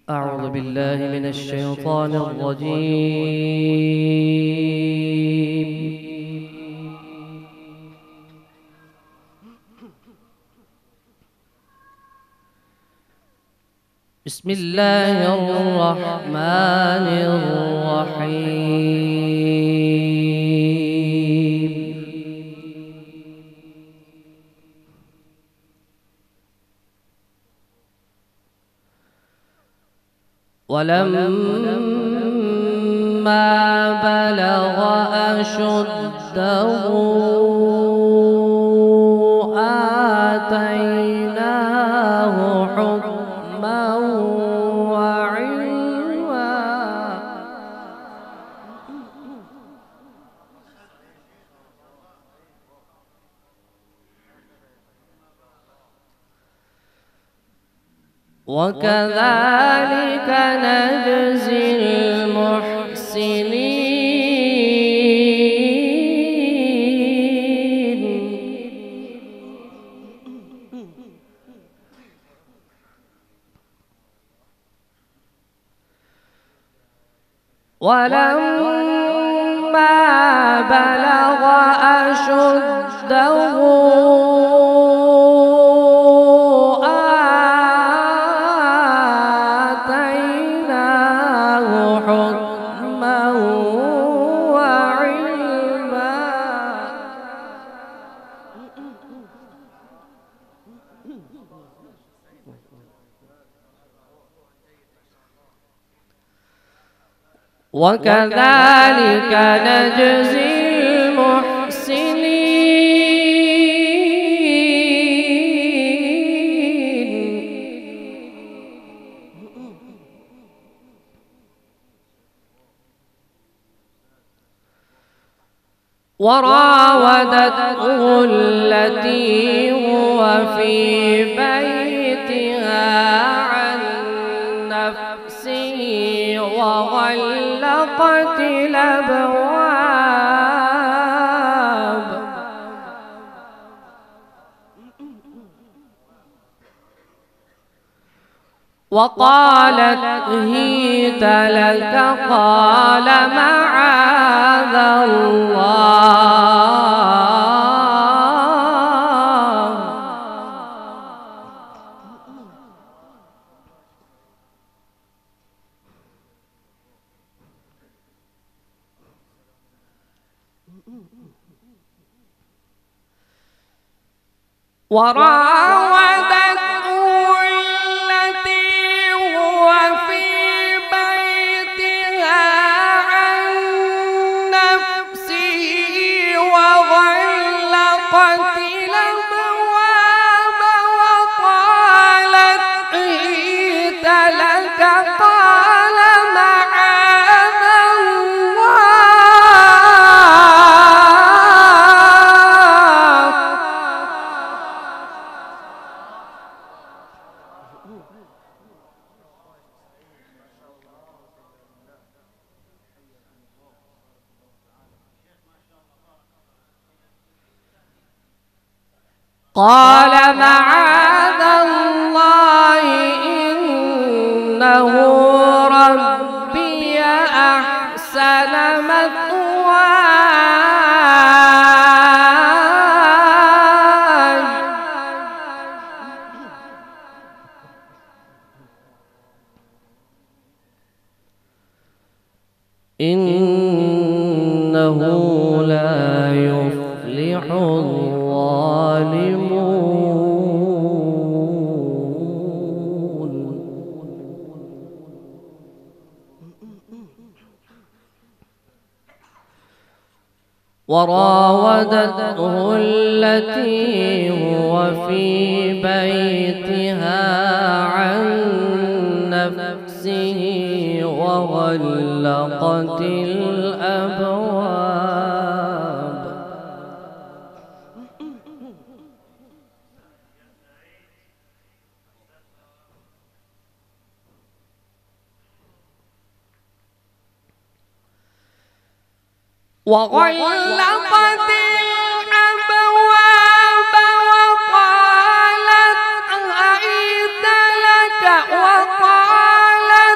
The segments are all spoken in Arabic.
أعوذ بالله من الشيطان الرجيم. بسم الله الرحمن الرحيم. ولما بلغ أشده آتيناه حكما وعلما وكذلك نجزي المحسنين. ولما بلغ أشده وكذلك نجزي المحسنين. وراودته التي هو في بيتها عن نفسه وغلقت الأبواب وقالت هيت لك قال معاذ الله وراودته التي هو في بيتها عن نفسه وغلقت الأبواب وقالت هيت لك قال معاذ قال معاذ الله إنه ربي أحسن مثواي إنه لا يفلح الظالمون. وراودته التي هو في بيتها عن نفسه وغلقت الأبواب وغلقت الأبواب وقالت هيت لك وقالت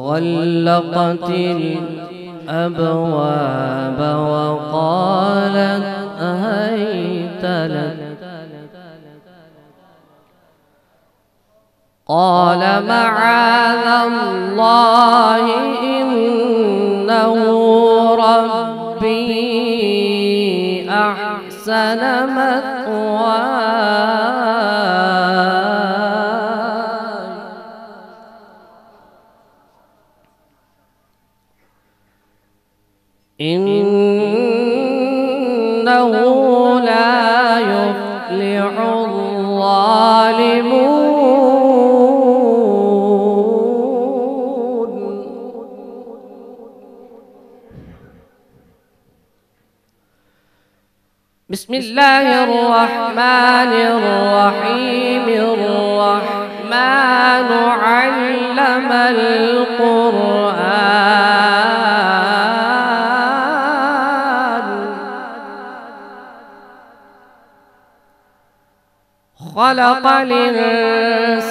وغلقت الأبواب وقالت هيت لك. قال معاذ الله إنه ربي أحسن مثواي إنه لا يفلح الظالمون. بسم الله الرحمن الرحيم. الرحمن علم القرآن خلق الإنسان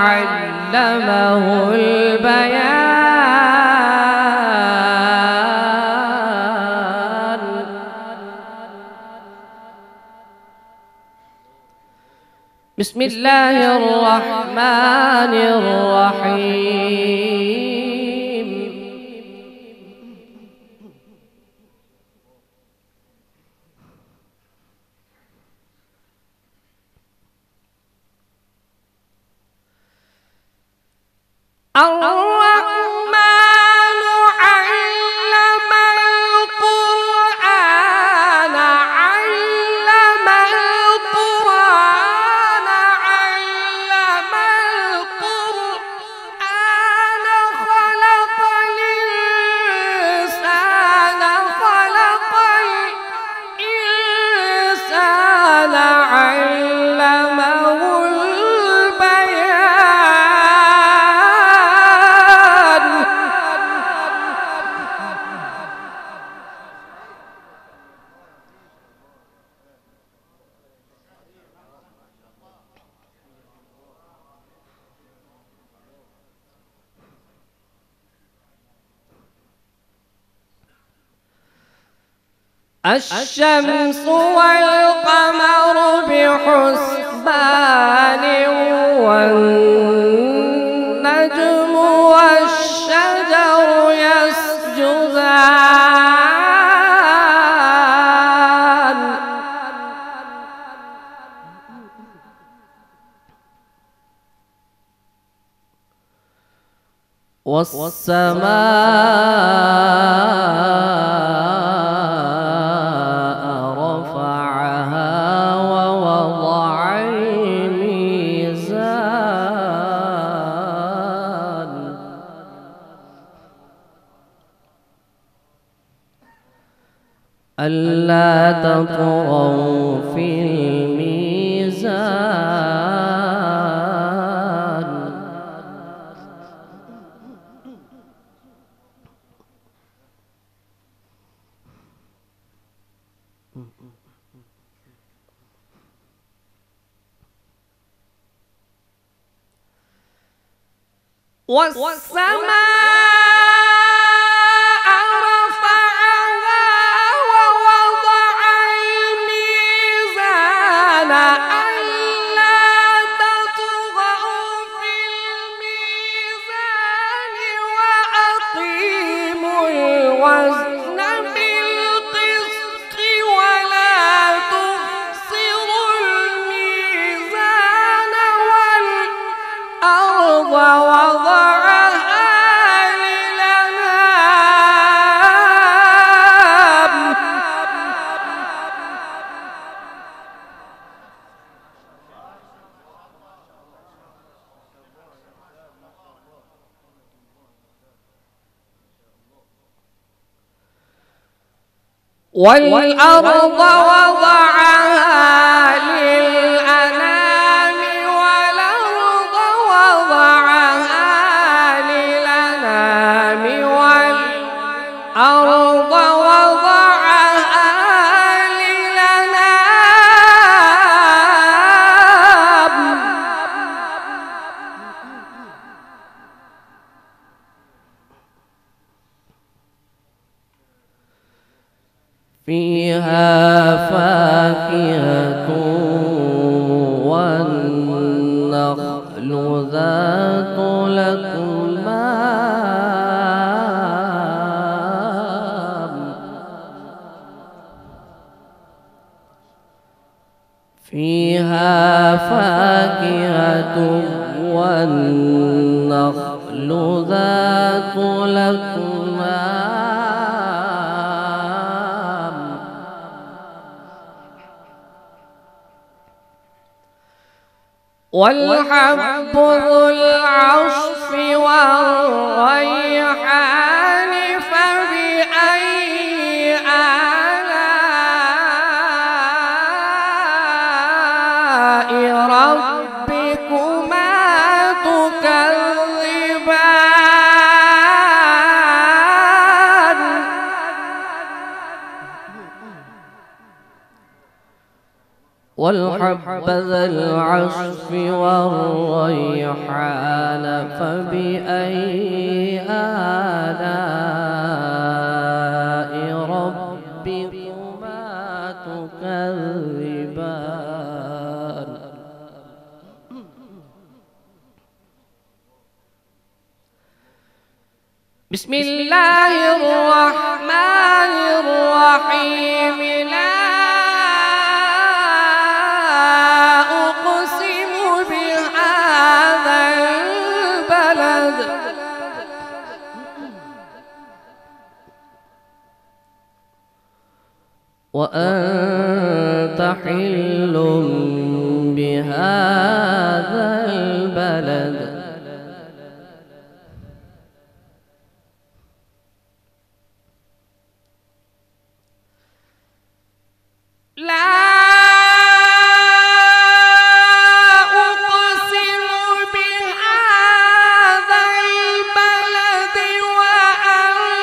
علمه البيان. بسم الله الرحمن الرحيم. الرحمن علم القرآن علم القرآن علم القرآن خلق الإنسان علمه البيان. الشمس والقمر بحسبان والنجم والشجر يسجدان والسماء رفعها ووضع الميزان ألا تطغوا في الميزان. والسماء رفعها ووضع الميزان ألا تطغوا في الميزان وأقيموا الوزن بالقسط ولا تخسروا الميزان والأرض وضعها للأنام والأرض وضعها للأنام والأرض وضعها للأنام والأرض وضعها للأنام فيها فاكهة والنخل ذات الأكمام فيها فاكهة والنخل ذات الأكمام والحب ذو العصف والريحان فبأي آلاء ربكما تكذبان والحب ذا العصف والريحان فبأي آلاء ربكما تكذبان بسم الله الرحمن الرحيم لا أقسم بهذا البلد وأنت حل بهذا البلد لا أقسم بهذا البلد وأنت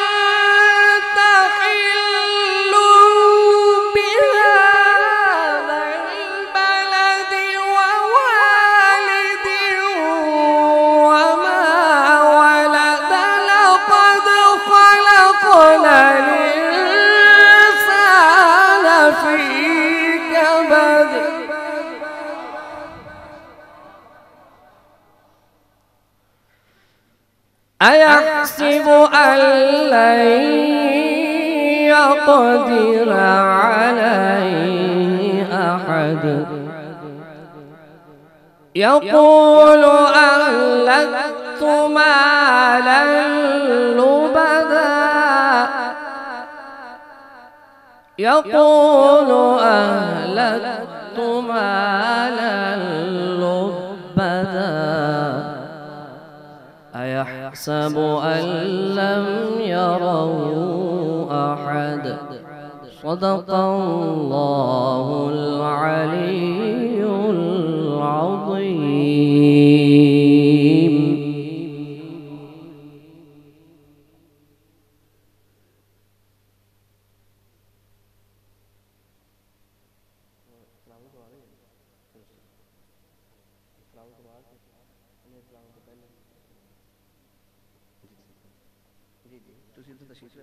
حل بهذا البلد ووالد وما ولد لقد خلقنا الإنسان في كبد أيحسب أن لن يقدر عليه أحد يقول أهلكت مالا لبدا يقول أهلكت مالا لبدا أيحسب أن لم يره أحد صدق الله العلي العظيم. जी जी तुसी तो तशरीफ